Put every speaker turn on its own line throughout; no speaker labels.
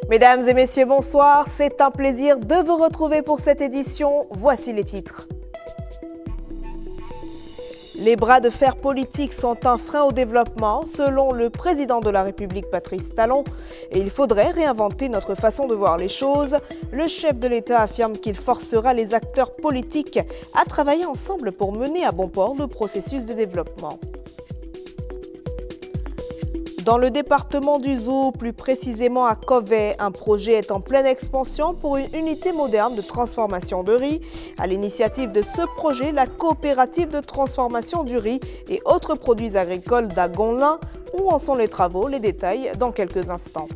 Mesdames et messieurs, bonsoir. C'est un plaisir de vous retrouver pour cette édition. Voici les titres. Les bras de fer politiques sont un frein au développement, selon le président de la République, Patrice Talon. Et il faudrait réinventer notre façon de voir les choses. Le chef de l'État affirme qu'il forcera les acteurs politiques à travailler ensemble pour mener à bon port le processus de développement. Dans le département du Zou, plus précisément à Covey, un projet est en pleine expansion pour une unité moderne de transformation de riz. À l'initiative de ce projet, la coopérative de transformation du riz et autres produits agricoles d'Agonlin. Où en sont les travaux? Les détails dans quelques instants.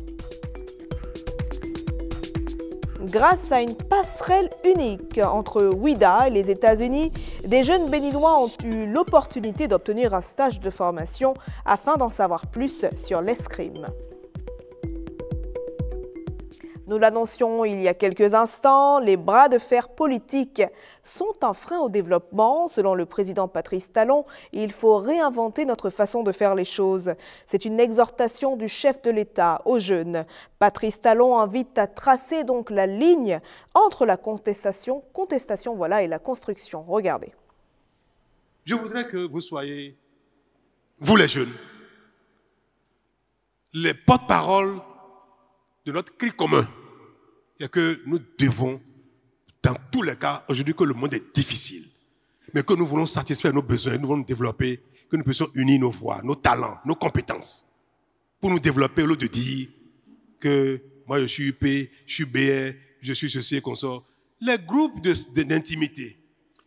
Grâce à une passerelle unique entre Ouidah et les États-Unis, des jeunes béninois ont eu l'opportunité d'obtenir un stage de formation afin d'en savoir plus sur l'escrime. Nous l'annoncions il y a quelques instants, les bras de fer politiques sont un frein au développement. Selon le président Patrice Talon, il faut réinventer notre façon de faire les choses. C'est une exhortation du chef de l'État aux jeunes. Patrice Talon invite à tracer donc la ligne entre la contestation voilà, et la construction. Regardez.
Je voudrais que vous soyez, vous les jeunes, les porte-paroles de notre cri commun. Et que nous devons, dans tous les cas, aujourd'hui que le monde est difficile, mais que nous voulons satisfaire nos besoins, nous voulons développer, que nous puissions unir nos voix, nos talents, nos compétences, pour nous développer, au lieu de dire que moi je suis UP, je suis BR, je suis ceci et consort. Les groupes d'intimité,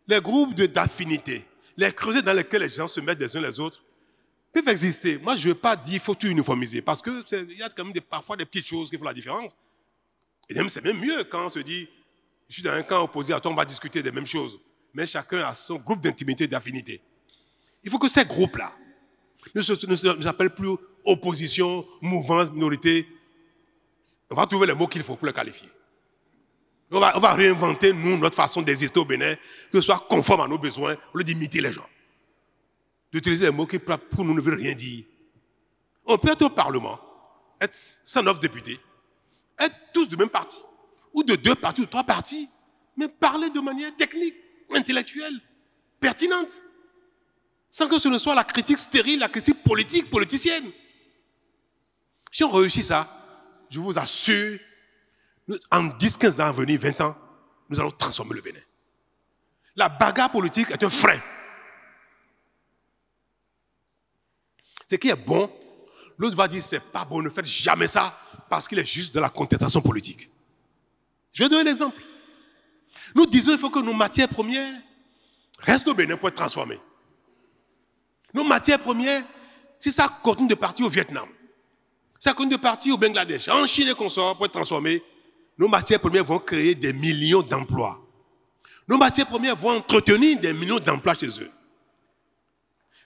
les groupes d'affinité, les creusets dans lesquels les gens se mettent les uns les autres, peuvent exister. Moi, je ne veux pas dire qu'il faut tout uniformiser, parce qu'il y a quand même parfois des petites choses qui font la différence. Et même, c'est même mieux quand on se dit, je suis dans un camp opposé à toi, on va discuter des mêmes choses. Mais chacun a son groupe d'intimité et d'affinité. Il faut que ces groupes-là ne s'appellent plus opposition, mouvement, minorité. On va trouver les mots qu'il faut pour les qualifier. On va réinventer, nous, notre façon d'exister au Bénin, que ce soit conforme à nos besoins, au lieu d'imiter les gens. D'utiliser des mots qui, pour nous, ne veulent rien dire. On peut être au Parlement, être 109 députés, être tous du même parti, ou de 2 partis ou 3 partis, mais parler de manière technique, intellectuelle, pertinente, sans que ce ne soit la critique stérile, la critique politique, politicienne. Si on réussit ça, je vous assure, en 10, 15 ans à venir, 20 ans, nous allons transformer le Bénin. La bagarre politique est un frein. Ce qui est bon, l'autre va dire c'est pas bon, ne faites jamais ça parce qu'il est juste de la contestation politique. Je vais donner un exemple. Nous disons qu'il faut que nos matières premières restent au Bénin pour être transformées. Nos matières premières, si ça continue de partir au Vietnam, si ça continue de partir au Bangladesh, en Chine et consorts pour être transformées, nos matières premières vont créer des millions d'emplois. Nos matières premières vont entretenir des millions d'emplois chez eux.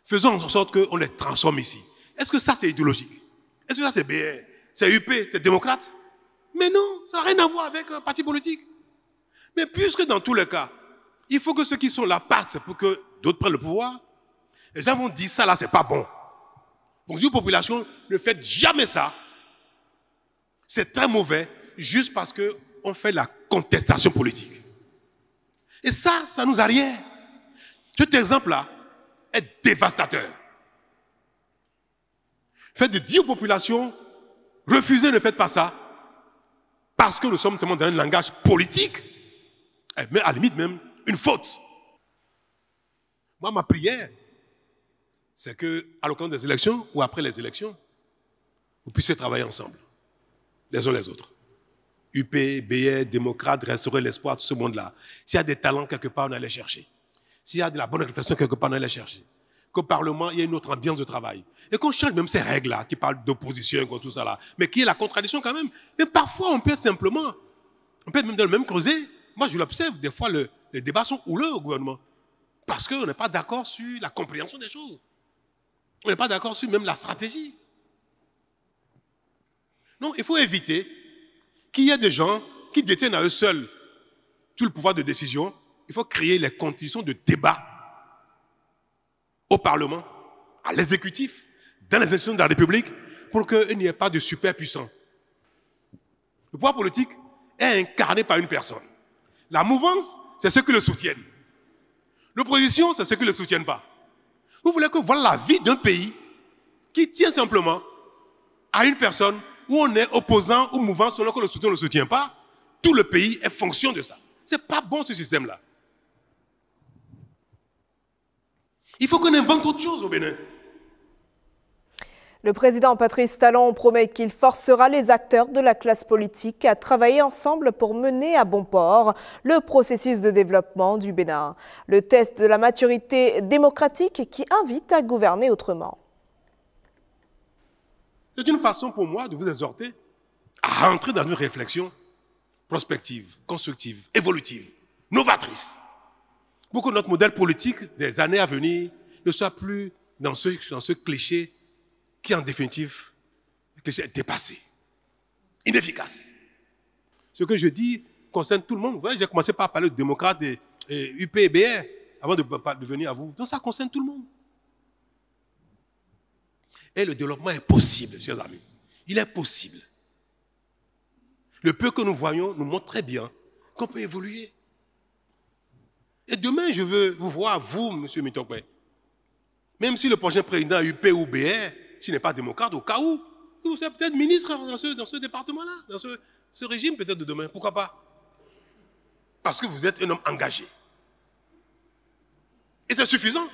Faisons en sorte qu'on les transforme ici. Est-ce que ça, c'est idéologique? Est-ce que ça, c'est BR? C'est UP? C'est démocrate? Mais non, ça n'a rien à voir avec un parti politique. Mais puisque dans tous les cas, il faut que ceux qui sont là partent pour que d'autres prennent le pouvoir, les gens vont dire ça là, c'est pas bon. Donc, aux populations, ne faites jamais ça. C'est très mauvais, juste parce qu'on fait la contestation politique. Et ça nous arrière. Cet exemple-là est dévastateur. Faites de dire aux populations, refusez, ne faites pas ça, parce que nous sommes seulement dans un langage politique, mais à la limite même une faute. Moi, ma prière, c'est qu'à l'occasion des élections ou après les élections, vous puissiez travailler ensemble, les uns les autres. UP, BR, démocrate, restaurer l'espoir, tout ce monde-là. S'il y a des talents quelque part, on allait chercher. S'il y a de la bonne réflexion quelque part, on allait chercher. Qu'au Parlement, il y a une autre ambiance de travail. Et qu'on change même ces règles-là, qui parlent d'opposition, tout ça là, mais qui est la contradiction quand même. Mais parfois, on peut être simplement, on peut être même dans le même creuset. Moi, je l'observe, des fois, les débats sont houleux au gouvernement. Parce qu'on n'est pas d'accord sur la compréhension des choses. On n'est pas d'accord sur même la stratégie. Donc, il faut éviter qu'il y ait des gens qui détiennent à eux seuls tout le pouvoir de décision. Il faut créer les conditions de débat au Parlement, à l'exécutif, dans les institutions de la République, pour qu'il n'y ait pas de superpuissants. Le pouvoir politique est incarné par une personne. La mouvance, c'est ceux qui le soutiennent. L'opposition, c'est ceux qui ne le soutiennent pas. Vous voulez que voilà la vie d'un pays qui tient simplement à une personne où on est opposant ou mouvant selon que le soutient ou ne le soutient pas. Tout le pays est fonction de ça. Ce n'est pas bon ce système-là. Il faut qu'on invente autre chose au Bénin.
Le président Patrice Talon promet qu'il forcera les acteurs de la classe politique à travailler ensemble pour mener à bon port le processus de développement du Bénin. Le test de la maturité démocratique qui invite à gouverner autrement.
C'est une façon pour moi de vous exhorter à rentrer dans une réflexion prospective, constructive, évolutive, novatrice. Pour que notre modèle politique des années à venir ne soit plus dans ce cliché qui, en définitive, le cliché est dépassé, inefficace. Ce que je dis concerne tout le monde. Vous voyez, j'ai commencé par parler de démocrates et UP et BR avant de venir à vous. Donc ça concerne tout le monde. Et le développement est possible, chers amis. Il est possible. Le peu que nous voyons nous montre très bien qu'on peut évoluer. Et demain, je veux vous voir, vous, M. Mitokwe, même si le prochain président UP ou BR, s'il n'est pas démocrate, au cas où, vous serez peut-être ministre dans ce département-là, dans ce régime peut-être de demain. Pourquoi pas? Parce que vous êtes un homme engagé. Et c'est suffisant.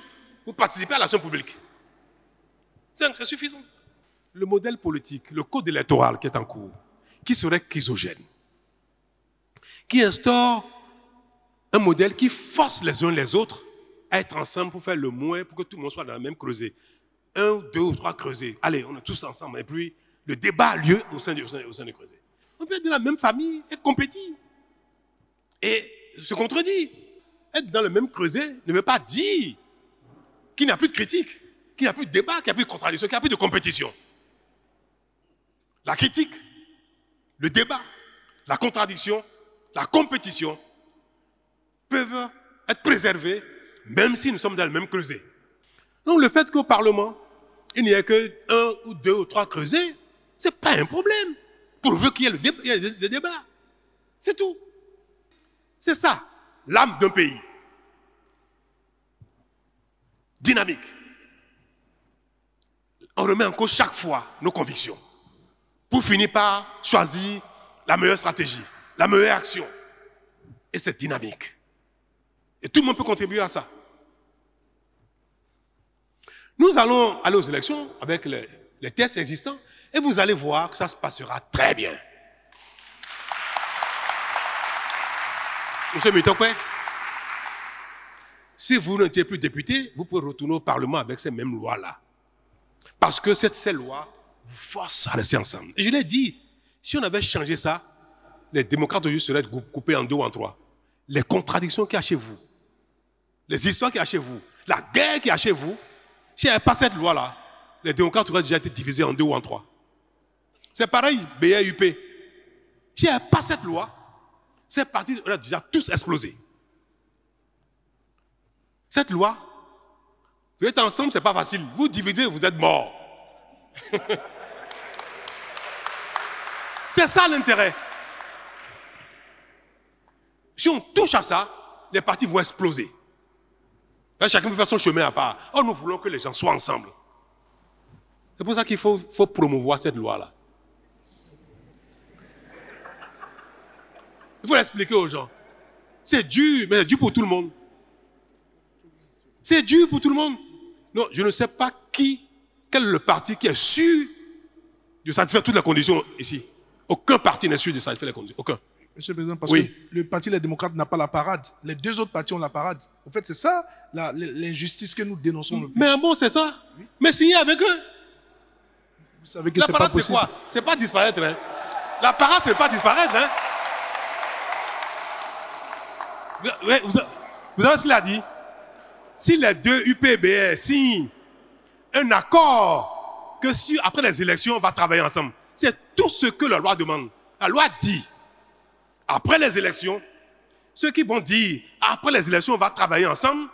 Vous participez à l'action publique. C'est suffisant. Le modèle politique, le code électoral qui est en cours, qui serait chrysogène, qui instaure un modèle qui force les uns les autres à être ensemble pour faire le moins, pour que tout le monde soit dans la même creusée. 1, 2 ou 3 creusets. Allez, on est tous ensemble. Et puis, le débat a lieu au sein des creusets. On peut être de la même famille et compétir. Et se contredire. Être dans le même creuset ne veut pas dire qu'il n'y a plus de critique, qu'il n'y a plus de débat, qu'il n'y a plus de contradiction, qu'il n'y a plus de compétition. La critique, le débat, la contradiction, la compétition peuvent être préservés même si nous sommes dans le même creuset. Donc le fait qu'au Parlement, il n'y ait que 1 ou 2 ou 3 creusets, ce n'est pas un problème, pourvu qu'il y ait des débats. C'est tout. C'est ça, l'âme d'un pays. Dynamique. On remet en cause chaque fois nos convictions pour finir par choisir la meilleure stratégie, la meilleure action. Et c'est dynamique. Et tout le monde peut contribuer à ça. Nous allons aller aux élections avec les tests existants et vous allez voir que ça se passera très bien. Monsieur Mitokwe, si vous n'étiez plus député, vous pouvez retourner au Parlement avec ces mêmes lois-là. Parce que ces lois vous forcent à rester ensemble. Et je l'ai dit, si on avait changé ça, les démocrates aujourd'hui seraient coupés en 2 ou en 3. Les contradictions qu'il y a chez vous, les histoires qu'il y a chez vous, la guerre qu'il y a chez vous, s'il n'y avait pas cette loi-là, les démocrates auraient déjà été divisés en 2 ou en 3. C'est pareil, BAUP. S'il n'y avait pas cette loi, ces partis auraient déjà tous explosé. Cette loi, vous êtes ensemble, ce n'est pas facile. Vous divisez, vous êtes morts. C'est ça l'intérêt. Si on touche à ça, les partis vont exploser. Là, chacun peut faire son chemin à part. Oh, nous voulons que les gens soient ensemble. C'est pour ça qu'il faut promouvoir cette loi-là. Il faut l'expliquer aux gens. C'est dur, mais c'est dur pour tout le monde. C'est dur pour tout le monde. Non, je ne sais pas quel est le parti qui est sûr de satisfaire toutes les conditions ici. Aucun parti n'est sûr de satisfaire les conditions. Aucun.
Monsieur le Président, parce que le parti Les Démocrates n'a pas la parade. Les 2 autres partis ont la parade. En fait, c'est ça l'injustice que nous dénonçons le plus.
Mais bon, c'est ça. Oui. Mais signer avec eux.
Vous savez que c'est pas possible.
La parade, c'est quoi? C'est pas disparaître. Hein? La parade, c'est pas disparaître. Hein? Vous savez ce qu'il a dit? Si les 2 UPBR signent un accord que après les élections, on va travailler ensemble. C'est tout ce que la loi demande. La loi dit, après les élections, ceux qui vont dire, après les élections, on va travailler ensemble,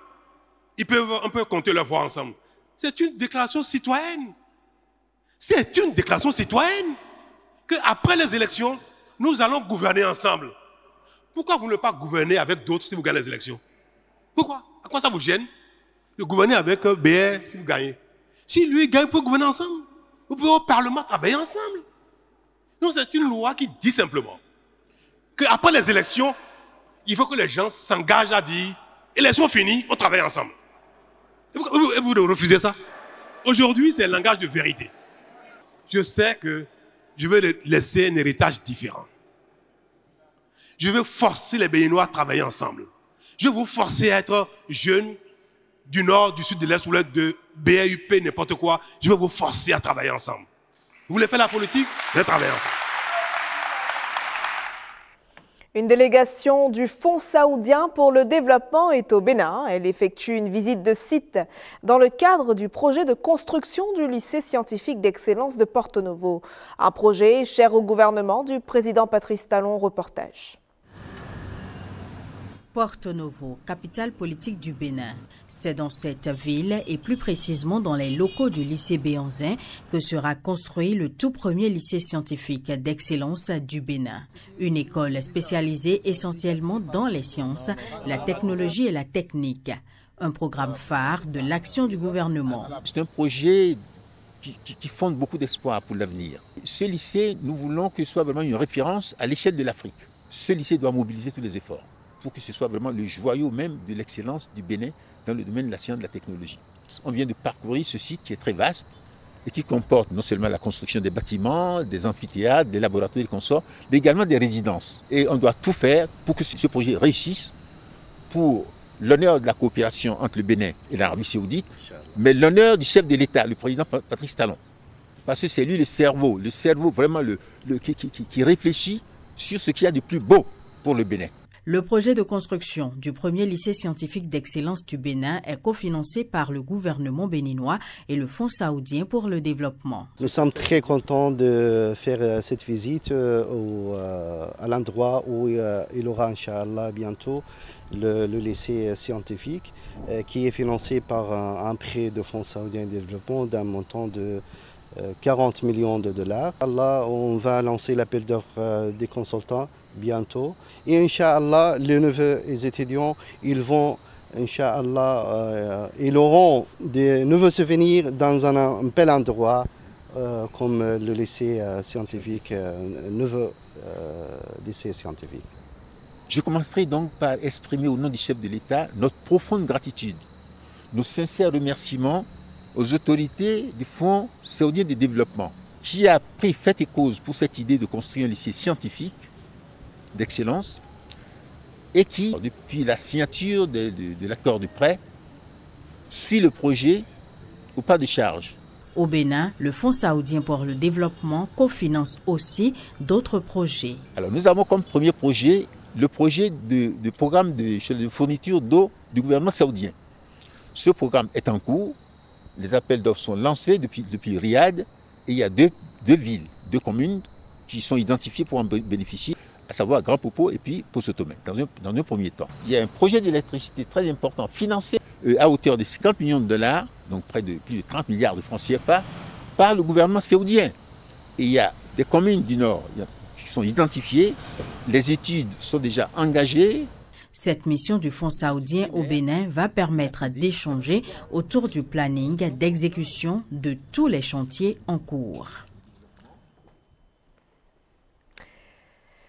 on peut compter leur voix ensemble. C'est une déclaration citoyenne. C'est une déclaration citoyenne qu'après les élections, nous allons gouverner ensemble. Pourquoi vous ne voulez pas gouverner avec d'autres si vous gagnez les élections? Pourquoi? À quoi ça vous gêne de gouverner avec BR si vous gagnez? Si lui gagne, vous pouvez gouverner ensemble. Vous pouvez au Parlement travailler ensemble. Donc c'est une loi qui dit simplement qu'après les élections, il faut que les gens s'engagent à dire élections finies, on travaille ensemble. Et vous refusez ça? Aujourd'hui, c'est un langage de vérité. Je sais que je vais laisser un héritage différent. Je veux forcer les Béninois à travailler ensemble. Je veux vous forcer à être jeunes du nord, du sud, de l'est ou l'est, de BAUP, n'importe quoi. Je veux vous forcer à travailler ensemble. Vous voulez faire la politique? Vous allez travailler ensemble.
Une délégation du Fonds saoudien pour le développement est au Bénin. Elle effectue une visite de site dans le cadre du projet de construction du lycée scientifique d'excellence de Porto Novo. Un projet cher au gouvernement du président Patrice Talon. Reportage.
Porto Novo, capitale politique du Bénin. C'est dans cette ville et plus précisément dans les locaux du lycée Béanzin que sera construit le tout premier lycée scientifique d'excellence du Bénin. Une école spécialisée essentiellement dans les sciences, la technologie et la technique. Un programme phare de l'action du gouvernement.
C'est un projet qui fonde beaucoup d'espoir pour l'avenir. Ce lycée, nous voulons que ce soit vraiment une référence à l'échelle de l'Afrique. Ce lycée doit mobiliser tous les efforts pour que ce soit vraiment le joyau même de l'excellence du Bénin dans le domaine de la science et de la technologie. On vient de parcourir ce site qui est très vaste et qui comporte non seulement la construction des bâtiments, des amphithéâtres, des laboratoires et des consorts, mais également des résidences. Et on doit tout faire pour que ce projet réussisse pour l'honneur de la coopération entre le Bénin et l'Arabie saoudite, mais l'honneur du chef de l'État, le président Patrice Talon. Parce que c'est lui le cerveau vraiment qui réfléchit sur ce qu'il y a de plus beau pour le Bénin.
Le projet de construction du premier lycée scientifique d'excellence du Bénin est cofinancé par le gouvernement béninois et le Fonds saoudien pour le développement.
Nous sommes très contents de faire cette visite à l'endroit où il aura, Inch'Allah, bientôt le lycée scientifique qui est financé par un prêt de Fonds saoudien de développement d'un montant de 40 millions de dollars. Là, on va lancer l'appel d'offres des consultants bientôt. Et Inch'Allah, les nouveaux étudiants, ils vont, Inch'Allah, ils auront de nouveaux souvenirs dans un bel endroit comme le lycée scientifique, nouveau lycée scientifique.
Je commencerai donc par exprimer au nom du chef de l'État notre profonde gratitude, nos sincères remerciements aux autorités du Fonds saoudien de développement qui a pris fait et cause pour cette idée de construire un lycée scientifique d'excellence et qui, depuis la signature de l'accord de prêt, suit le projet au pas de charge.
Au Bénin, le Fonds saoudien pour le développement cofinance aussi d'autres projets.
Alors nous avons comme premier projet le projet de programme de fourniture d'eau du gouvernement saoudien. Ce programme est en cours, les appels d'offres sont lancés depuis Riyad et il y a deux villes, deux communes qui sont identifiées pour en bénéficier, à savoir Grand Popo et puis Poso-Tomé, dans un premier temps. Il y a un projet d'électricité très important financé à hauteur de 50 millions de dollars, donc près de plus de 30 milliards de francs CFA, par le gouvernement saoudien. Et il y a des communes du Nord qui sont identifiées, les études sont déjà engagées.
Cette mission du Fonds saoudien au Bénin va permettre d'échanger autour du planning d'exécution de tous les chantiers en cours.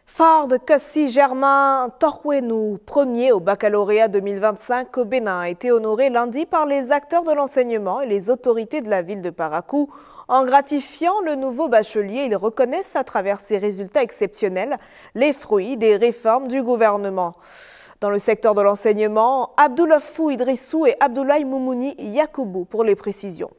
Fard Kassi Germain Torwenou, premier au baccalauréat 2025 au Bénin, a été honoré lundi par les acteurs de l'enseignement et les autorités de la ville de Parakou. En gratifiant le nouveau bachelier, ils reconnaissent à travers ses résultats exceptionnels les fruits des réformes du gouvernement. Dans le secteur de l'enseignement, Abdoulafou Idrissou et Abdoulaye Moumouni Yakoubou pour les précisions.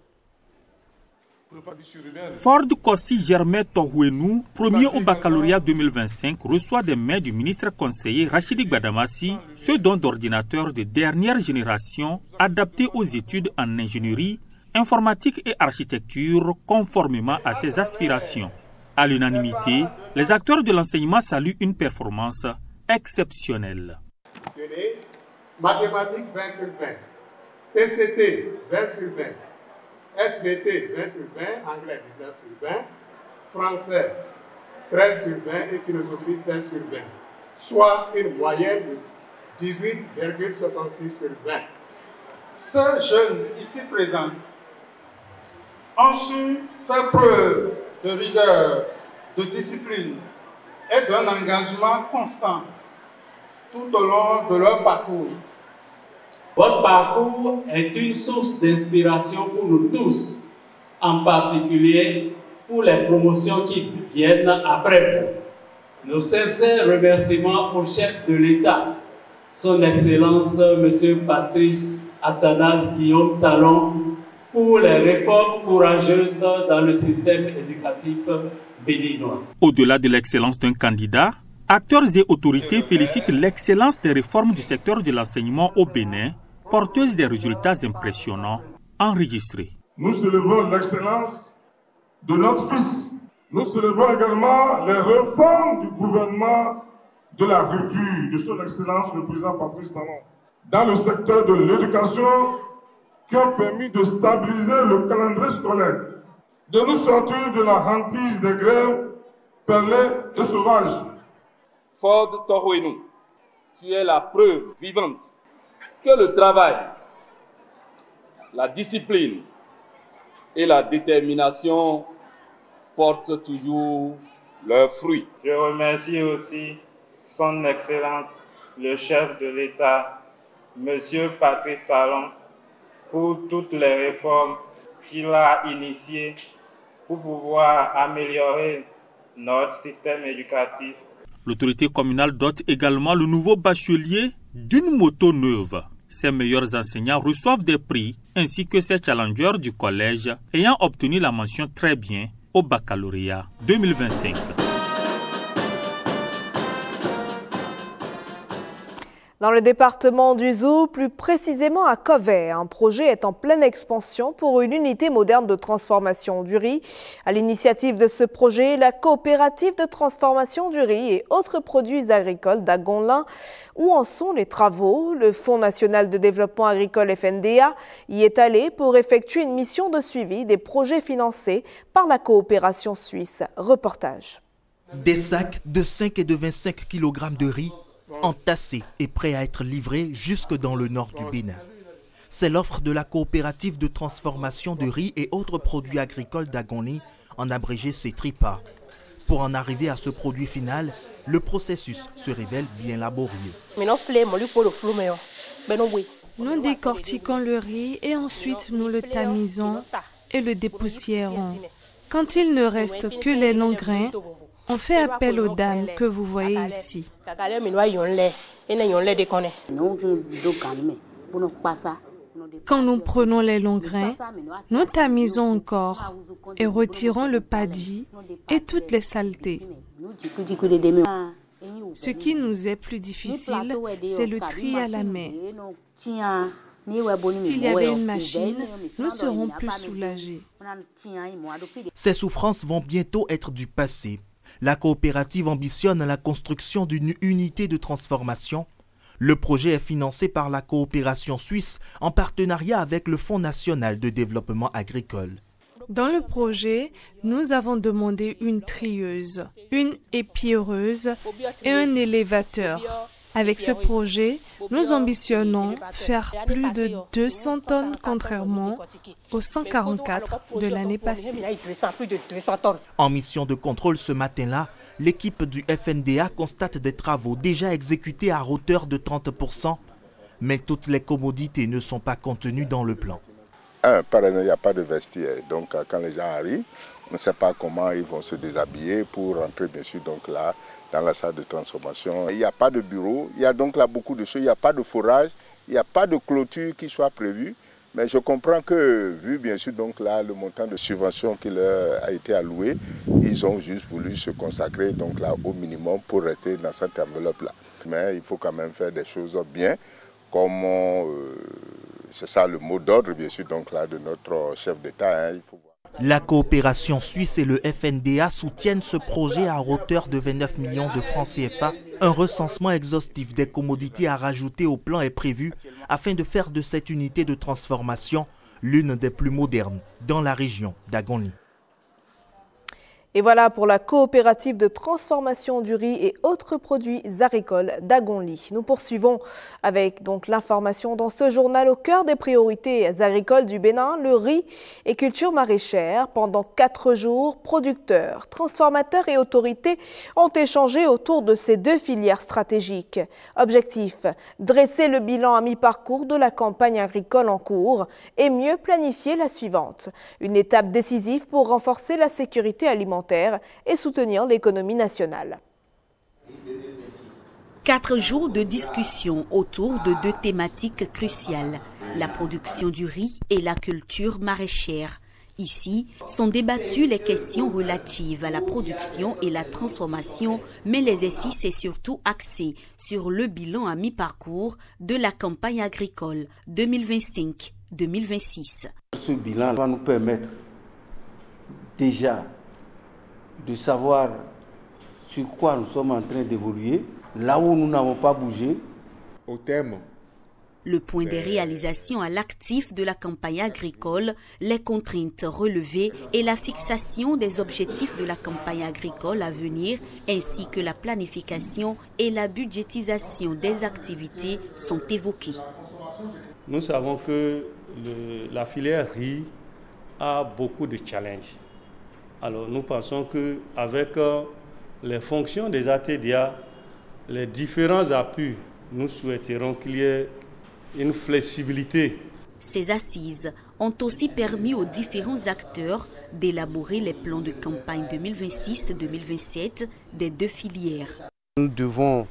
Fard Kassi Germain Torwenou, premier au baccalauréat 2025, reçoit des mains du ministre conseiller Rachidi Gbadamassi ce don d'ordinateurs de dernière génération adaptés aux études en ingénierie, informatique et architecture conformément à ses aspirations. À l'unanimité, les acteurs de l'enseignement saluent une performance exceptionnelle.
Mathématiques 20 sur 20, TCT 20 sur 20, SBT 20 sur 20, anglais 19 sur 20, français 13 sur 20 et philosophie 16 sur 20, soit une moyenne de 18,66 sur 20.
Ces jeunes ici présents ont su faire preuve de rigueur, de discipline et d'un engagement constant tout au long de leur parcours.
Votre parcours est une source d'inspiration pour nous tous, en particulier pour les promotions qui viennent après vous. Nos sincères remerciements au chef de l'État, son Excellence M. Patrice Athanase Guillaume Talon, pour les réformes courageuses dans le système éducatif béninois.
Au-delà de l'excellence d'un candidat, acteurs et autorités félicitent l'excellence des réformes du secteur de l'enseignement au Bénin, porteuses des résultats impressionnants enregistrés.
Nous célébrons l'excellence de notre fils. Nous célébrons également les réformes du gouvernement de la rupture de son excellence le président Patrice Talon dans le secteur de l'éducation, qui ont permis de stabiliser le calendrier scolaire, de nous sortir de la hantise des grèves perlées et sauvages.
Ford Torwenu, tu es la preuve vivante que le travail, la discipline et la détermination portent toujours leurs fruits.
Je remercie aussi son Excellence, le chef de l'État, Monsieur Patrice Talon, pour toutes les réformes qu'il a initiées pour pouvoir améliorer notre système éducatif.
L'autorité communale dote également le nouveau bachelier d'une moto neuve. Ses meilleurs enseignants reçoivent des prix ainsi que ses challengers du collège ayant obtenu la mention très bien au baccalauréat 2025.
Dans le département du Zou, plus précisément à Kovey, un projet est en pleine expansion pour une unité moderne de transformation du riz. À l'initiative de ce projet, la coopérative de transformation du riz et autres produits agricoles d'Agonlin. Où en sont les travaux? Le Fonds national de développement agricole FNDA y est allé pour effectuer une mission de suivi des projets financés par la coopération suisse. Reportage.
Des sacs de 5 et de 25 kg de riz entassés et prêts à être livrés jusque dans le nord du Bénin. C'est l'offre de la coopérative de transformation de riz et autres produits agricoles d'Agonlin, en abrégé CETRIPA. Pour en arriver à ce produit final, le processus se révèle bien laborieux.
Nous décortiquons le riz et ensuite nous le tamisons et le dépoussiérons. Quand il ne reste que les longs grains, on fait appel aux dames que vous voyez ici. Quand nous prenons les longs grains, nous tamisons encore et retirons le paddy et toutes les saletés. Ce qui nous est plus difficile, c'est le tri à la main. S'il y avait une machine, nous serons plus soulagés.
Ces souffrances vont bientôt être du passé. La coopérative ambitionne la construction d'une unité de transformation. Le projet est financé par la coopération suisse en partenariat avec le Fonds national de développement agricole.
Dans le projet, nous avons demandé une trieuse, une épierreuse et un élévateur. Avec ce projet, nous ambitionnons faire plus de 200 tonnes contrairement aux 144 de l'année passée.
En mission de contrôle ce matin-là, l'équipe du FNDA constate des travaux déjà exécutés à hauteur de 30%, mais toutes les commodités ne sont pas contenues dans le plan.
Par exemple, il n'y a pas de vestiaire, donc quand les gens arrivent, on ne sait pas comment ils vont se déshabiller pour rentrer bien sûr donc là dans la salle de transformation. Il n'y a pas de bureau, il y a donc là beaucoup de choses, il n'y a pas de forage, il n'y a pas de clôture qui soit prévue. Mais je comprends que, vu bien sûr donc là le montant de subvention qui leur a été alloué, ils ont juste voulu se consacrer donc là au minimum pour rester dans cette enveloppe-là. Mais il faut quand même faire des choses bien, comme c'est ça le mot d'ordre bien sûr donc là de notre chef d'État. Il faut voir.
La coopération suisse et le FNDA soutiennent ce projet à hauteur de 29 millions de francs CFA. Un recensement exhaustif des commodités à rajouter au plan est prévu afin de faire de cette unité de transformation l'une des plus modernes dans la région d'Agonlin.
Et voilà pour la coopérative de transformation du riz et autres produits agricoles d'Agonly. Nous poursuivons avec donc l'information dans ce journal au cœur des priorités agricoles du Bénin, le riz et culture maraîchère. Pendant 4 jours, producteurs, transformateurs et autorités ont échangé autour de ces 2 filières stratégiques. Objectif, dresser le bilan à mi-parcours de la campagne agricole en cours et mieux planifier la suivante. Une étape décisive pour renforcer la sécurité alimentaire et soutenir l'économie nationale.
4 jours de discussion autour de 2 thématiques cruciales, la production du riz et la culture maraîchère. Ici sont débattues les questions relatives à la production et la transformation, mais l'exercice est surtout axé sur le bilan à mi-parcours de la campagne agricole 2025-2026.
Ce bilan va nous permettre déjà de savoir sur quoi nous sommes en train d'évoluer, là où nous n'avons pas bougé.
Au terme, le point des réalisations à l'actif de la campagne agricole, les contraintes relevées et la fixation des objectifs de la campagne agricole à venir, ainsi que la planification et la budgétisation des activités sont évoquées.
Nous savons que la filière riz a beaucoup de challenges. Alors nous pensons qu'avec les fonctions des ATDA, les différents appuis, nous souhaiterons qu'il y ait une flexibilité.
Ces assises ont aussi permis aux différents acteurs d'élaborer les plans de campagne 2026-2027 des 2 filières.
Nous devons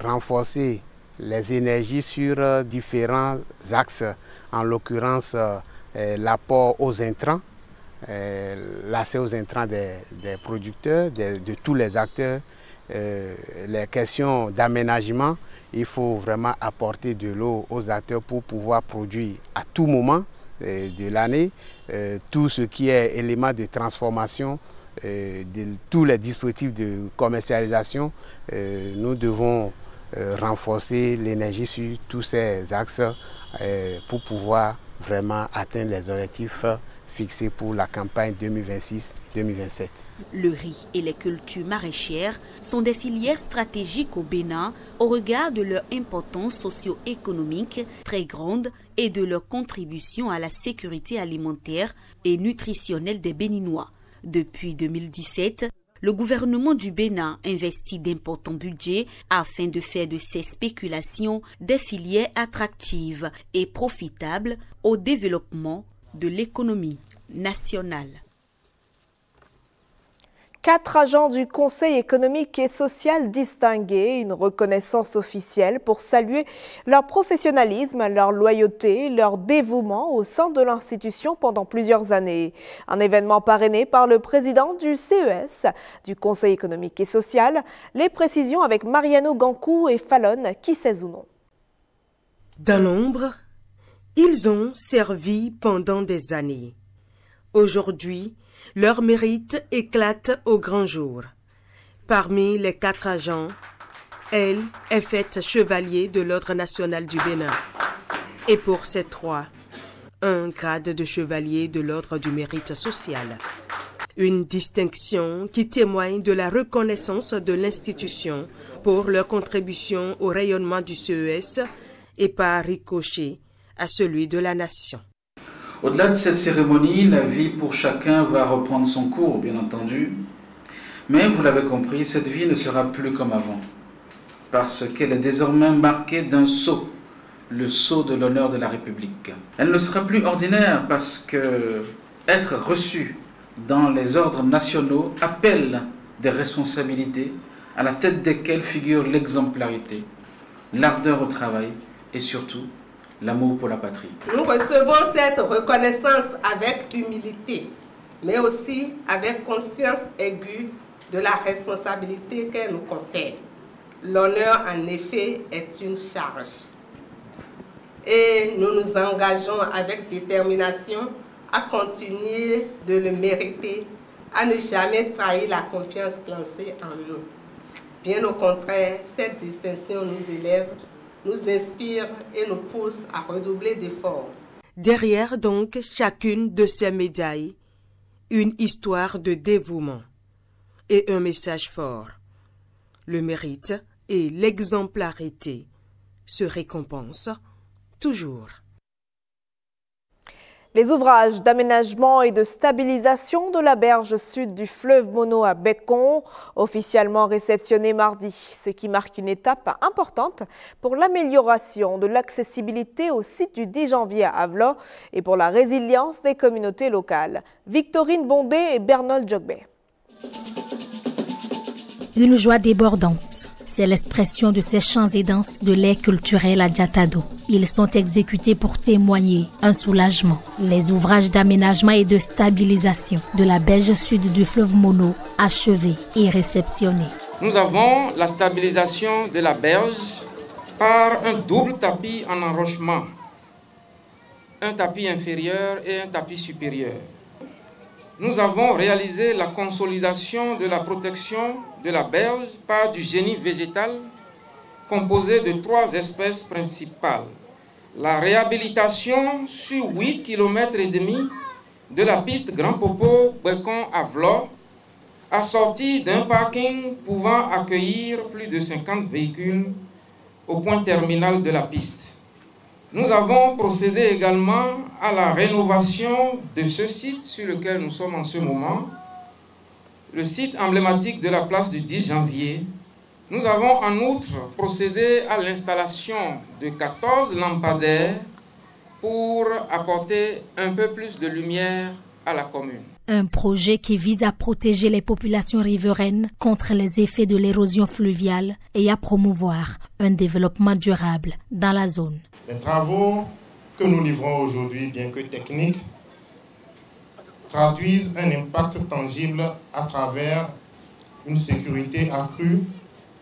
renforcer les énergies sur différents axes, en l'occurrence l'apport aux intrants, l'accès aux intrants des producteurs, de tous les acteurs, les questions d'aménagement. Il faut vraiment apporter de l'eau aux acteurs pour pouvoir produire à tout moment de l'année tout ce qui est élément de transformation, de tous les dispositifs de commercialisation. Nous devons renforcer l'énergie sur tous ces axes pour pouvoir vraiment atteindre les objectifs fixés pour la campagne 2026-2027.
Le riz et les cultures maraîchères sont des filières stratégiques au Bénin au regard de leur importance socio-économique très grande et de leur contribution à la sécurité alimentaire et nutritionnelle des Béninois. Depuis 2017, le gouvernement du Bénin investit d'importants budgets afin de faire de ces spéculations des filières attractives et profitables au développement de l'économie nationale.
4 agents du Conseil économique et social distingués, une reconnaissance officielle pour saluer leur professionnalisme, leur loyauté, leur dévouement au sein de l'institution pendant plusieurs années. Un événement parrainé par le président du CES, du Conseil économique et social. Les précisions avec Mariano Gankou et Fallon Kisezounon.
Dans l'ombre, ils ont servi pendant des années. Aujourd'hui, leur mérite éclate au grand jour. Parmi les 4 agents, elle est faite chevalier de l'Ordre national du Bénin. Et pour ces 3, un grade de chevalier de l'Ordre du mérite social. Une distinction qui témoigne de la reconnaissance de l'institution pour leur contribution au rayonnement du CES et par ricochet à celui de la nation.
Au-delà de cette cérémonie, la vie pour chacun va reprendre son cours, bien entendu. Mais vous l'avez compris, cette vie ne sera plus comme avant, parce qu'elle est désormais marquée d'un sceau, le sceau de l'honneur de la République. Elle ne sera plus ordinaire parce que être reçu dans les ordres nationaux appelle des responsabilités à la tête desquelles figure l'exemplarité, l'ardeur au travail et surtout l'amour pour la patrie.
Nous recevons cette reconnaissance avec humilité, mais aussi avec conscience aiguë de la responsabilité qu'elle nous confère. L'honneur, en effet, est une charge. Et nous nous engageons avec détermination à continuer de le mériter, à ne jamais trahir la confiance placée en nous. Bien au contraire, cette distinction nous élève, nous inspire et nous pousse à redoubler d'efforts.
Derrière donc chacune de ces médailles une histoire de dévouement et un message fort. Le mérite et l'exemplarité se récompensent toujours.
Les ouvrages d'aménagement et de stabilisation de la berge sud du fleuve Mono à Bécon, officiellement réceptionnés mardi, ce qui marque une étape importante pour l'amélioration de l'accessibilité au site du 10 janvier à Avlo et pour la résilience des communautés locales. Victorine Bondé et Bernold Jogbé.
Une joie débordante. C'est l'expression de ces chants et danses de l'ère culturelle à Diatado. Ils sont exécutés pour témoigner un soulagement. Les ouvrages d'aménagement et de stabilisation de la berge sud du fleuve Mono achevés et réceptionnés.
Nous avons la stabilisation de la berge par un double tapis en enrochement. Un tapis inférieur et un tapis supérieur. Nous avons réalisé la consolidation de la protection de la berge par du génie végétal composé de 3 espèces principales. La réhabilitation sur 8,5 km de la piste Grand Popo Bécon à Vlo, assortie d'un parking pouvant accueillir plus de 50 véhicules au point terminal de la piste. Nous avons procédé également à la rénovation de ce site sur lequel nous sommes en ce moment, le site emblématique de la place du 10 janvier. Nous avons en outre procédé à l'installation de 14 lampadaires pour apporter un peu plus de lumière à la commune.
Un projet qui vise à protéger les populations riveraines contre les effets de l'érosion fluviale et à promouvoir un développement durable dans la zone.
Les travaux que nous livrons aujourd'hui, bien que techniques, traduisent un impact tangible à travers une sécurité accrue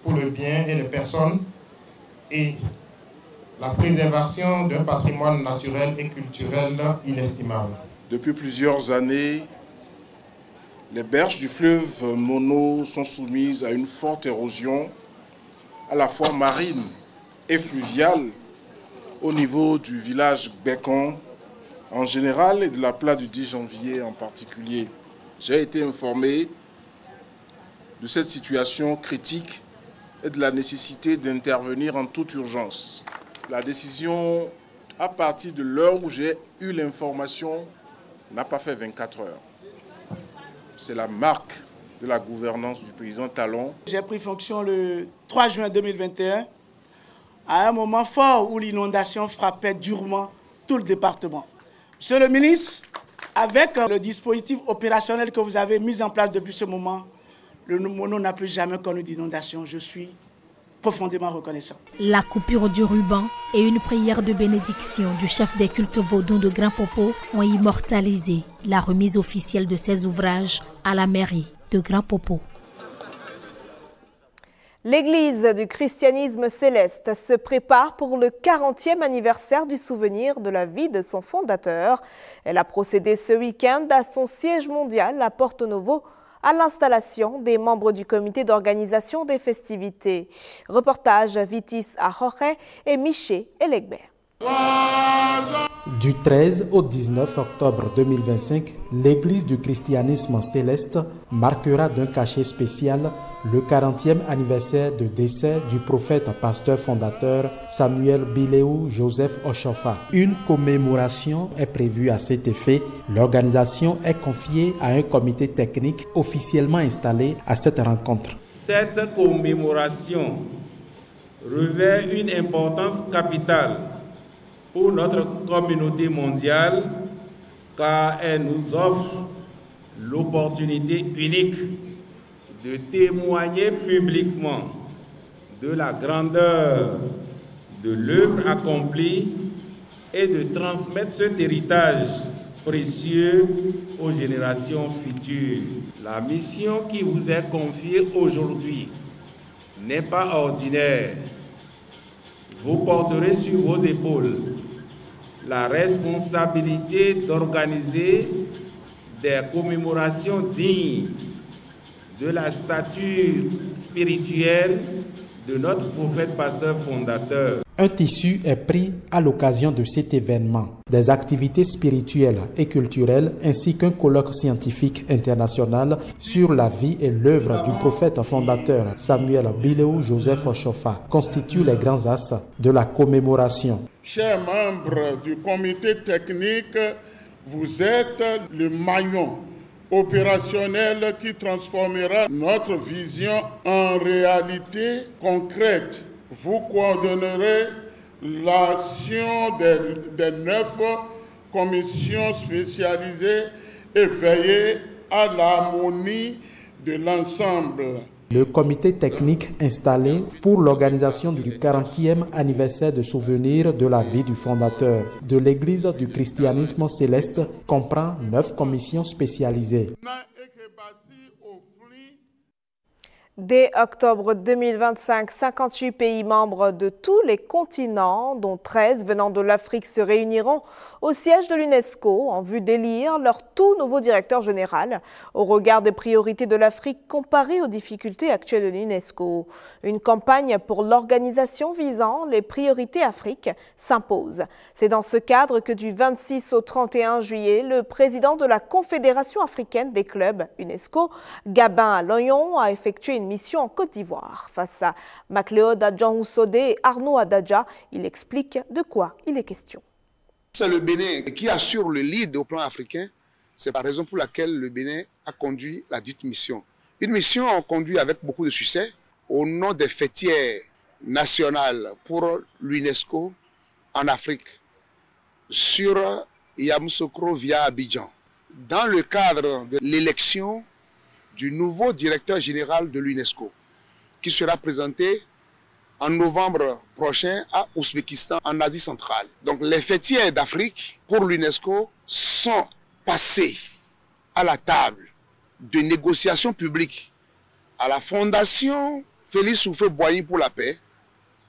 pour le bien et les personnes et la préservation d'un patrimoine naturel et culturel inestimable.
Depuis plusieurs années, les berges du fleuve Mono sont soumises à une forte érosion, à la fois marine et fluviale, au niveau du village Bécon en général et de la place du 10 janvier en particulier. J'ai été informé de cette situation critique et de la nécessité d'intervenir en toute urgence. La décision, à partir de l'heure où j'ai eu l'information, n'a pas fait 24 heures. C'est la marque de la gouvernance du président Talon.
J'ai pris fonction le 3 juin 2021, à un moment fort où l'inondation frappait durement tout le département. Monsieur le ministre, avec le dispositif opérationnel que vous avez mis en place depuis ce moment, le Mono n'a plus jamais connu d'inondation. Je suis profondément reconnaissant.
La coupure du ruban et une prière de bénédiction du chef des cultes vaudous de Grand Popo ont immortalisé la remise officielle de ces ouvrages à la mairie de Grand Popo.
L'Église du christianisme céleste se prépare pour le 40e anniversaire du souvenir de la vie de son fondateur. Elle a procédé ce week-end à son siège mondial à Porto Novo à l'installation des membres du comité d'organisation des festivités. Reportage Vitis à Jorge et Miché Elegbert.
Du 13 au 19 octobre 2025, l'Église du christianisme céleste marquera d'un cachet spécial le 40e anniversaire de décès du prophète pasteur fondateur Samuel Bileu Joseph Oshofa. Une commémoration est prévue à cet effet. L'organisation est confiée à un comité technique officiellement installé à cette rencontre.
Cette commémoration revêt une importance capitale pour notre communauté mondiale, car elle nous offre l'opportunité unique de témoigner publiquement de la grandeur de l'œuvre accomplie et de transmettre cet héritage précieux aux générations futures. La mission qui vous est confiée aujourd'hui n'est pas ordinaire. Vous porterez sur vos épaules la responsabilité d'organiser des commémorations dignes de la stature spirituelle de notre prophète pasteur fondateur.
Un tissu est pris à l'occasion de cet événement. Des activités spirituelles et culturelles ainsi qu'un colloque scientifique international sur la vie et l'œuvre du prophète fondateur Samuel Biléou Joseph Chofa constituent les grands axes de la commémoration.
Chers membres du comité technique, vous êtes le maillon opérationnel qui transformera notre vision en réalité concrète. Vous coordonnerez l'action des 9 commissions spécialisées et veillez à l'harmonie de l'ensemble.
Le comité technique installé pour l'organisation du 40e anniversaire de souvenir de la vie du fondateur de l'Église du christianisme céleste comprend 9 commissions spécialisées.
Dès octobre 2025, 58 pays membres de tous les continents, dont 13 venant de l'Afrique, se réuniront au siège de l'UNESCO en vue d'élire leur tout nouveau directeur général au regard des priorités de l'Afrique comparées aux difficultés actuelles de l'UNESCO. Une campagne pour l'organisation visant les priorités Afrique s'impose. C'est dans ce cadre que du 26 au 31 juillet, le président de la Confédération africaine des clubs UNESCO, Gabin Loyon, a effectué une mission en Côte d'Ivoire. Face à Macléod Adjan-Houssodé et Arnaud Adadja, il explique de quoi il est question.
C'est le Bénin qui assure le lead au plan africain. C'est la raison pour laquelle le Bénin a conduit la dite mission. Une mission conduite avec beaucoup de succès au nom des fêtières nationales pour l'UNESCO en Afrique sur Yamoussoukro via Abidjan. Dans le cadre de l'élection du nouveau directeur général de l'UNESCO, qui sera présenté en novembre prochain à Ouzbékistan, en Asie centrale. Donc les fêtières d'Afrique pour l'UNESCO sont passés à la table de négociations publiques à la Fondation Félix Houphouët-Boigny pour la paix,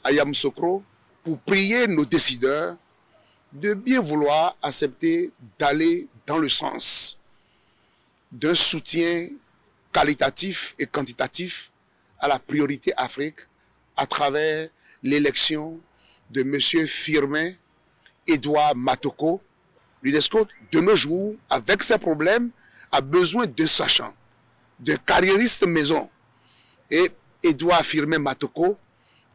à Yamoussoukro, pour prier nos décideurs de bien vouloir accepter d'aller dans le sens d'un soutien qualitatif et quantitatif à la priorité Afrique à travers l'élection de M. Firmin Edouard Matoko. L'UNESCO, de nos jours, avec ses problèmes, a besoin de sachants, de carriéristes maison. Et Edouard Firmin Matoko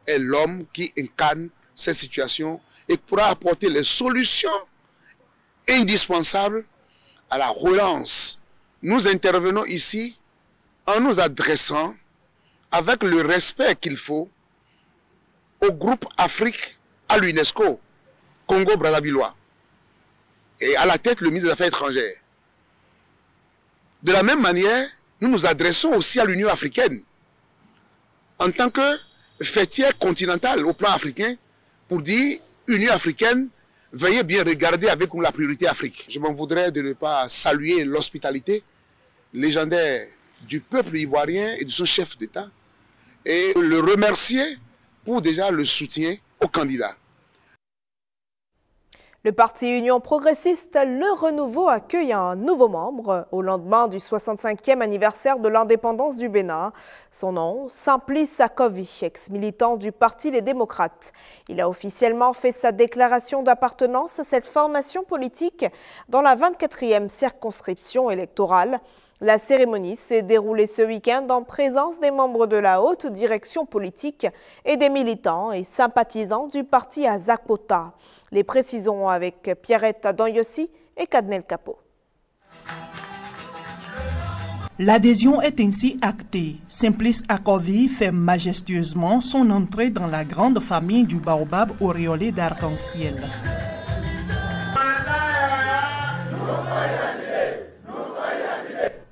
est l'homme qui incarne cette situation et pourra apporter les solutions indispensables à la relance. Nous intervenons ici en nous adressant avec le respect qu'il faut au groupe Afrique à l'UNESCO, Congo-Brazzavillois, et à la tête le ministre des Affaires étrangères. De la même manière, nous nous adressons aussi à l'Union africaine en tant que fêtière continentale au plan africain pour dire, Union africaine, veuillez bien regarder avec nous la priorité Afrique. Je m'en voudrais de ne pas saluer l'hospitalité légendaire du peuple ivoirien et de son chef d'État et le remercier pour déjà le soutien au candidat.
Le parti Union progressiste Le Renouveau accueille un nouveau membre au lendemain du 65e anniversaire de l'indépendance du Bénin. Son nom, Simplice Akovi, ex-militant du Parti Les Démocrates. Il a officiellement fait sa déclaration d'appartenance à cette formation politique dans la 24e circonscription électorale. La cérémonie s'est déroulée ce week-end en présence des membres de la haute direction politique et des militants et sympathisants du parti à Zakota. Les précisons avec Pierrette Adonyossi et Kadnel Capo.
L'adhésion est ainsi actée. Simplice Akovi fait majestueusement son entrée dans la grande famille du baobab auréolé d'arc-en-ciel.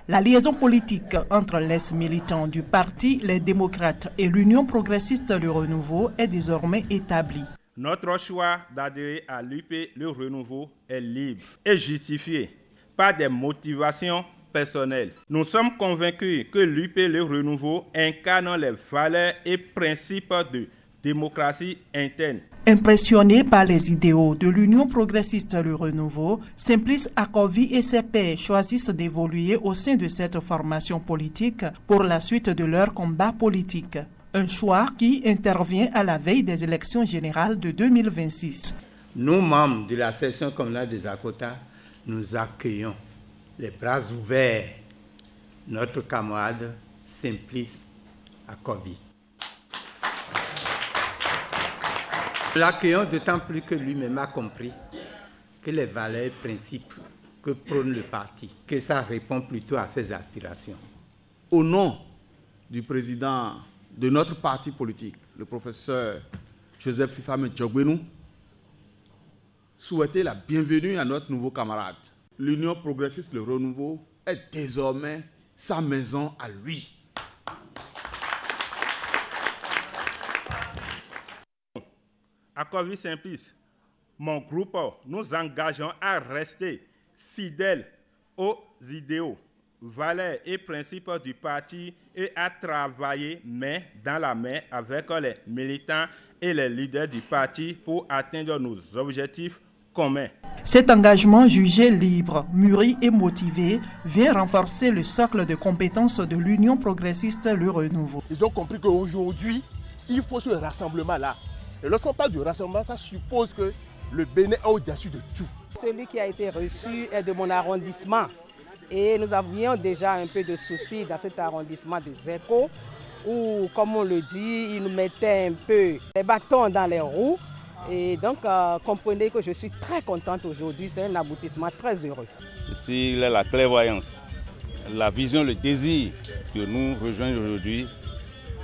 La liaison politique entre les militants du parti Les Démocrates et l'Union progressiste Le Renouveau est désormais établie.
Notre choix d'adhérer à l'UP Le Renouveau est libre et justifié par des motivations personnelles. Nous sommes convaincus que l'UP Le Renouveau incarne les valeurs et principes de démocratie interne.
Impressionné par les idéaux de l'Union progressiste Le Renouveau, Simplice Akovi et ses pairs choisissent d'évoluer au sein de cette formation politique pour la suite de leur combat politique. Un choix qui intervient à la veille des élections générales de 2026.
Nous, membres de la section communale des Akota, nous accueillons les bras ouverts notre camarade Simplice Akovi. Nous l'accueillons d'autant plus que lui-même a compris que les valeurs et principes que prône le parti, que ça répond plutôt à ses aspirations.
Au nom du président de notre parti politique, le professeur Joseph Fifame Djogbenou, souhaiter la bienvenue à notre nouveau camarade. L'Union progressiste Le Renouveau est désormais sa maison à lui.
Akovi Simplice, mon groupe, nous engageons à rester fidèles aux idéaux, valeurs et principes du parti et à travailler main dans la main avec les militants et les leaders du parti pour atteindre nos objectifs communs.
Cet engagement jugé libre, mûri et motivé vient renforcer le socle de compétences de l'Union progressiste Le Renouveau.
Ils ont compris qu'aujourd'hui, il faut ce rassemblement-là. Et lorsqu'on parle de rassemblement, ça suppose que le Bénin est au-dessus de tout.
Celui qui a été reçu est de mon arrondissement. Et nous avions déjà un peu de soucis dans cet arrondissement de Zeko, où, comme on le dit, ils nous mettaient un peu les bâtons dans les roues. Et donc, comprenez que je suis très contente aujourd'hui. C'est un aboutissement très heureux.
Ici, il a la clairvoyance, la vision, le désir de nous rejoindre aujourd'hui,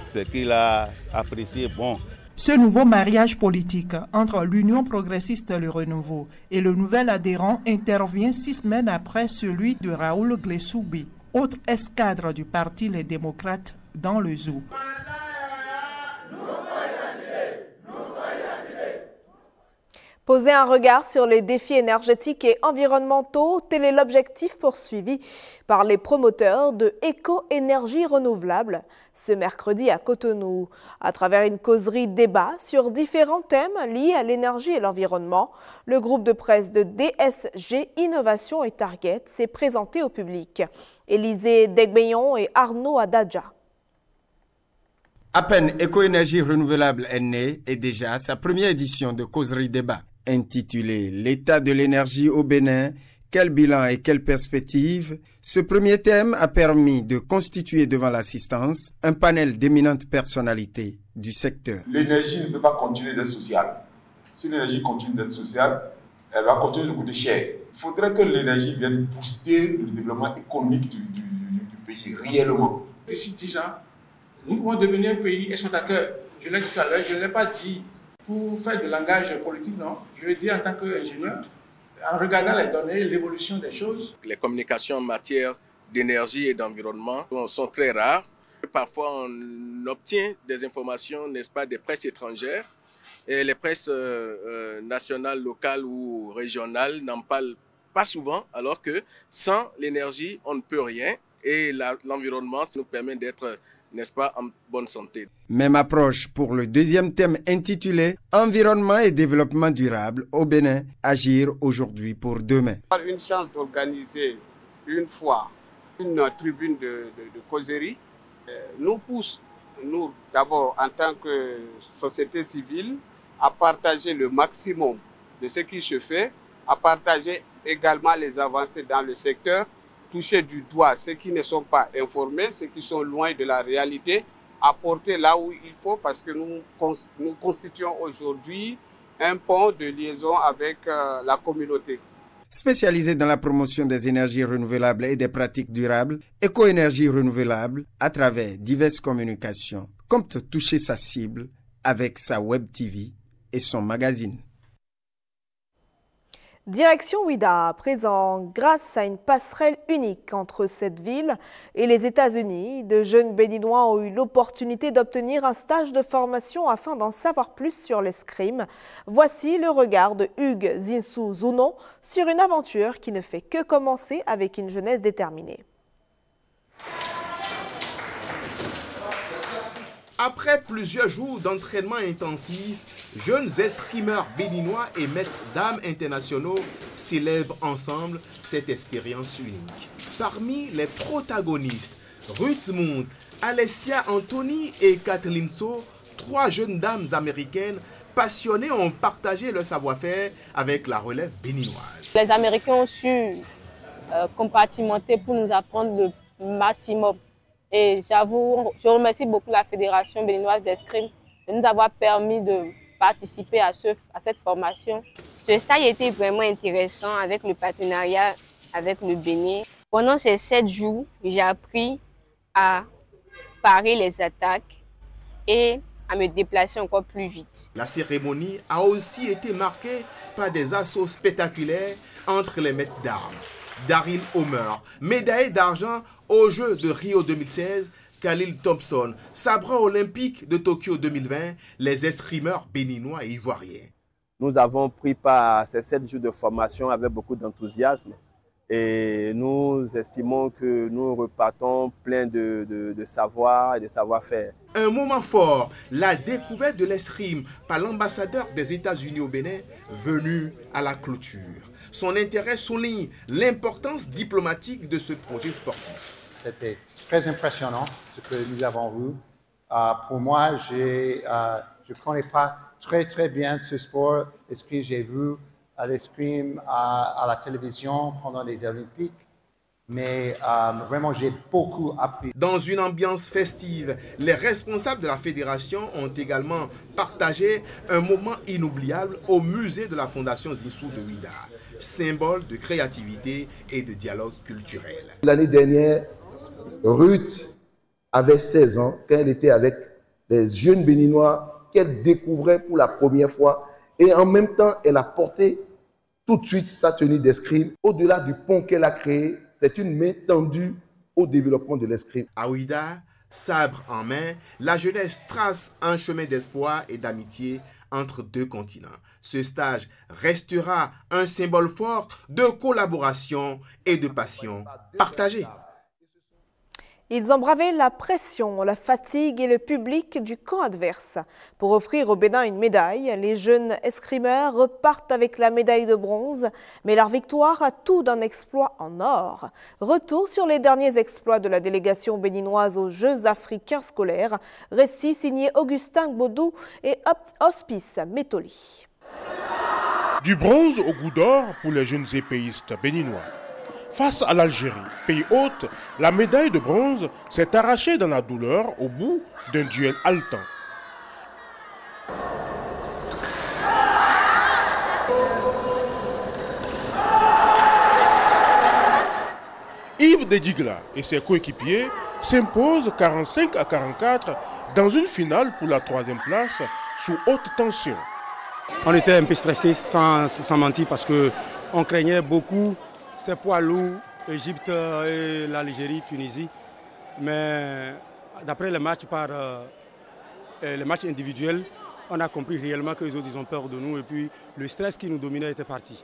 c'est qu'il a apprécié bon.
Ce nouveau mariage politique entre l'Union progressiste Le Renouveau et le nouvel adhérent intervient 6 semaines après celui de Raoul Glessoubi, autre escadre du parti Les Démocrates dans le zoo.
Poser un regard sur les défis énergétiques et environnementaux, tel est l'objectif poursuivi par les promoteurs de éco-énergie renouvelable ce mercredi à Cotonou. À travers une causerie débat sur différents thèmes liés à l'énergie et l'environnement, le groupe de presse de DSG Innovation et Target s'est présenté au public. Élisée Degbeyon et Arnaud Adadja.
À peine éco-énergie renouvelable est née et déjà sa première édition de causerie débat. Intitulé « L'état de l'énergie au Bénin, quel bilan et quelle perspective ?» Ce premier thème a permis de constituer devant l'assistance un panel d'éminentes personnalités du secteur.
L'énergie ne peut pas continuer d'être sociale. Si l'énergie continue d'être sociale, elle va continuer de coûter cher. Il faudrait que l'énergie vienne booster le développement économique du pays réellement. D'ici 10 ans, nous pouvons devenir un pays exportateur. Je l'ai dit tout à l'heure, je ne l'ai pas dit pour faire du langage politique, non. Je le dis en tant qu'ingénieur, en regardant les données, l'évolution des choses.
Les communications en matière d'énergie et d'environnement sont très rares. Parfois, on obtient des informations, n'est-ce pas, des presses étrangères. Et les presses nationales, locales ou régionales n'en parlent pas souvent, alors que sans l'énergie, on ne peut rien. Et l'environnement, ça nous permet d'être, n'est-ce pas, en bonne santé.
Même approche pour le deuxième thème intitulé « Environnement et développement durable au Bénin, agir aujourd'hui pour demain ».
Une chance d'organiser une fois une tribune de causerie nous pousse, nous d'abord en tant que société civile, à partager le maximum de ce qui se fait, à partager également les avancées dans le secteur, toucher du doigt ceux qui ne sont pas informés, ceux qui sont loin de la réalité, apporter là où il faut parce que nous constituons aujourd'hui un pont de liaison avec la communauté.
Spécialisé dans la promotion des énergies renouvelables et des pratiques durables, Éco-énergie renouvelable, à travers diverses communications, compte toucher sa cible avec sa web TV et son magazine.
Direction Ouida, à présent, grâce à une passerelle unique entre cette ville et les États-Unis, de jeunes Béninois ont eu l'opportunité d'obtenir un stage de formation afin d'en savoir plus sur l'escrime. Voici le regard de Hugues Zinsou Zounon sur une aventure qui ne fait que commencer avec une jeunesse déterminée.
Après plusieurs jours d'entraînement intensif, jeunes escrimeurs béninois et maîtres d'armes internationaux célèbrent ensemble cette expérience unique. Parmi les protagonistes, Ruth Mound, Alessia Anthony et Kathleen Tso, 3 jeunes dames américaines passionnées, ont partagé leur savoir-faire avec la relève béninoise.
Les Américains ont su compartimenter pour nous apprendre le maximum. Et j'avoue, je remercie beaucoup la Fédération béninoise d'escrime de nous avoir permis de participer à cette formation.
Ce stage a été vraiment intéressant avec le partenariat avec le Bénin. Pendant ces 7 jours, j'ai appris à parer les attaques et à me déplacer encore plus vite.
La cérémonie a aussi été marquée par des assauts spectaculaires entre les maîtres d'armes. Daryl Homer, médaillé d'argent aux Jeux de Rio 2016, Khalil Thompson, sabre olympique de Tokyo 2020, les escrimeurs béninois et ivoiriens.
Nous avons pris part à ces 7 jours de formation avec beaucoup d'enthousiasme et nous estimons que nous repartons pleins de savoir et de savoir-faire.
Un moment fort, la découverte de l'escrime par l'ambassadeur des États-Unis au Bénin, venu à la clôture. Son intérêt souligne l'importance diplomatique de ce projet sportif.
C'était très impressionnant ce que nous avons vu. Pour moi, je ne connais pas très bien ce sport. Ce que j'ai vu à l'escrime à la télévision pendant les Olympiques. Mais vraiment, j'ai beaucoup appris.
Dans une ambiance festive, les responsables de la fédération ont également partagé un moment inoubliable au musée de la Fondation Zinsou de Ouidah, symbole de créativité et de dialogue culturel.
L'année dernière, Ruth avait 16 ans quand elle était avec les jeunes béninois qu'elle découvrait pour la première fois. Et en même temps, elle a porté tout de suite sa tenue d'escrime. Au-delà du pont qu'elle a créé, c'est une main tendue au développement de l'escrime.
À Ouidah, sabre en main, la jeunesse trace un chemin d'espoir et d'amitié entre 2 continents. Ce stage restera un symbole fort de collaboration et de passion partagée.
Ils ont bravé la pression, la fatigue et le public du camp adverse. Pour offrir au Bénin une médaille, les jeunes escrimeurs repartent avec la médaille de bronze, mais leur victoire a tout d'un exploit en or. Retour sur les derniers exploits de la délégation béninoise aux Jeux africains scolaires, récit signé Augustin Baudou et Hospice Métoli.
Du bronze au goût d'or pour les jeunes épéistes béninois. Face à l'Algérie, pays hôte, la médaille de bronze s'est arrachée dans la douleur au bout d'un duel haletant. Yves Dedigla et ses coéquipiers s'imposent 45-44 dans une finale pour la 3e place sous haute tension.
On était un peu stressés sans mentir parce qu'on craignait beaucoup ces poids lourds, Égypte et l'Algérie, Tunisie. Mais d'après le match individuel, on a compris réellement que les autres ils ont peur de nous et puis le stress qui nous dominait était parti.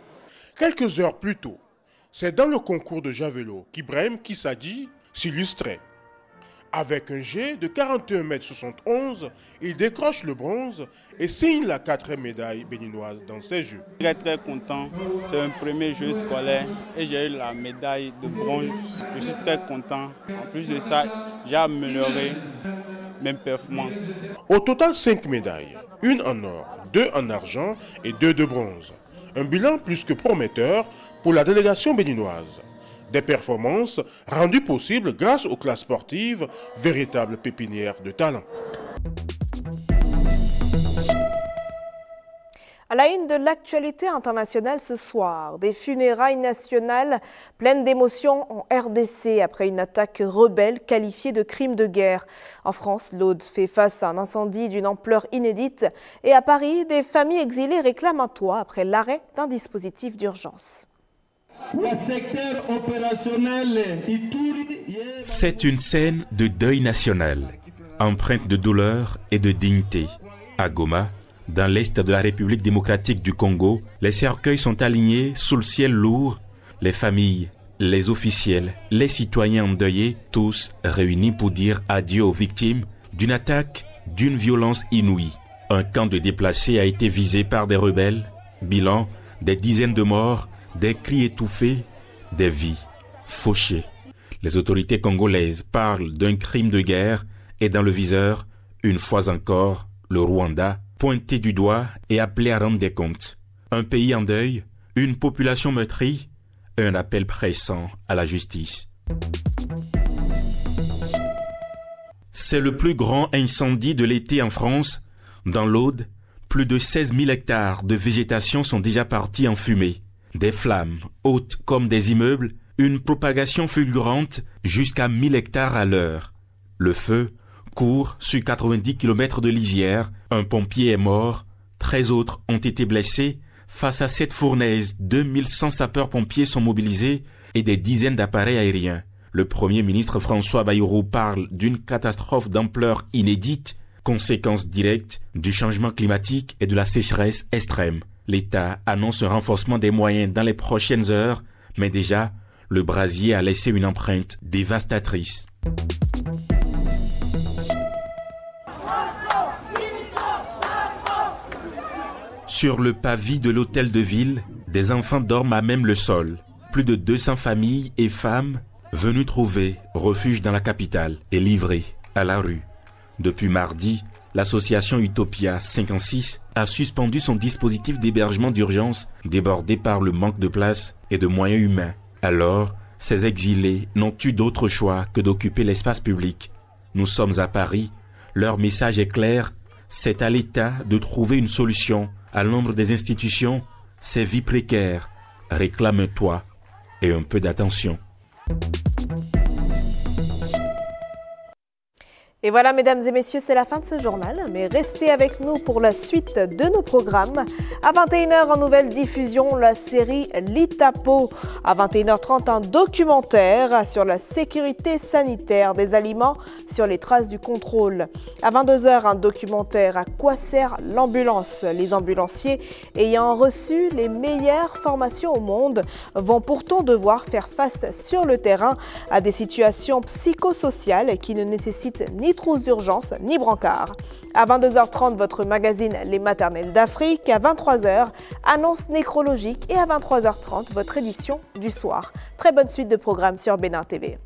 Quelques heures plus tôt, c'est dans le concours de javelot qu'Ibrahim Kissadi s'illustrait. Avec un jet de 41,71 m, il décroche le bronze et signe la 4e médaille béninoise dans ces Jeux.
Je suis très content, c'est un premier jeu scolaire et j'ai eu la médaille de bronze. Je suis très content. En plus de ça, j'ai amélioré mes performances.
Au total, 5 médailles, 1 en or, 2 en argent et 2 de bronze. Un bilan plus que prometteur pour la délégation béninoise. Des performances rendues possibles grâce aux classes sportives, véritables pépinières de talent.
À la une de l'actualité internationale ce soir, des funérailles nationales pleines d'émotions en RDC après une attaque rebelle qualifiée de crime de guerre. En France, l'Aude fait face à un incendie d'une ampleur inédite et à Paris, des familles exilées réclament un toit après l'arrêt d'un dispositif d'urgence.
C'est une scène de deuil national, empreinte de douleur et de dignité. À Goma, dans l'est de la République démocratique du Congo, les cercueils sont alignés sous le ciel lourd. Les familles, les officiels, les citoyens endeuillés, tous réunis pour dire adieu aux victimes d'une attaque d'une violence inouïe. Un camp de déplacés a été visé par des rebelles. Bilan, des dizaines de morts, des cris étouffés, des vies fauchées. Les autorités congolaises parlent d'un crime de guerre et dans le viseur, une fois encore, le Rwanda, pointé du doigt et appelé à rendre des comptes. Un pays en deuil, une population meurtrie, un appel pressant à la justice. C'est le plus grand incendie de l'été en France. Dans l'Aude, plus de 16 000 hectares de végétation sont déjà partis en fumée. Des flammes, hautes comme des immeubles, une propagation fulgurante jusqu'à 1000 hectares à l'heure. Le feu court sur 90 km de lisière. Un pompier est mort, 13 autres ont été blessés. Face à cette fournaise, 2100 sapeurs-pompiers sont mobilisés et des dizaines d'appareils aériens. Le Premier ministre François Bayrou parle d'une catastrophe d'ampleur inédite, conséquence directe du changement climatique et de la sécheresse extrême. L'État annonce un renforcement des moyens dans les prochaines heures, mais déjà, le brasier a laissé une empreinte dévastatrice. Sur le pavis de l'hôtel de ville, des enfants dorment à même le sol. Plus de 200 familles et femmes venues trouver refuge dans la capitale et livrées à la rue. Depuis mardi, l'association Utopia 56 a suspendu son dispositif d'hébergement d'urgence débordé par le manque de place et de moyens humains. Alors, ces exilés n'ont eu d'autre choix que d'occuper l'espace public. Nous sommes à Paris, leur message est clair, c'est à l'État de trouver une solution à l'ombre des institutions, ces vies précaires. Réclame-toi et un peu d'attention.
Et voilà, mesdames et messieurs, c'est la fin de ce journal. Mais restez avec nous pour la suite de nos programmes. À 21h, en nouvelle diffusion, la série Litapo. À 21h30, un documentaire sur la sécurité sanitaire des aliments sur les traces du contrôle. À 22h, un documentaire à quoi sert l'ambulance. Les ambulanciers ayant reçu les meilleures formations au monde vont pourtant devoir faire face sur le terrain à des situations psychosociales qui ne nécessitent ni trousse d'urgence, ni brancard. À 22h30, votre magazine Les Maternelles d'Afrique. À 23h, annonce nécrologique. Et à 23h30, votre édition du soir. Très bonne suite de programmes sur Bénin TV.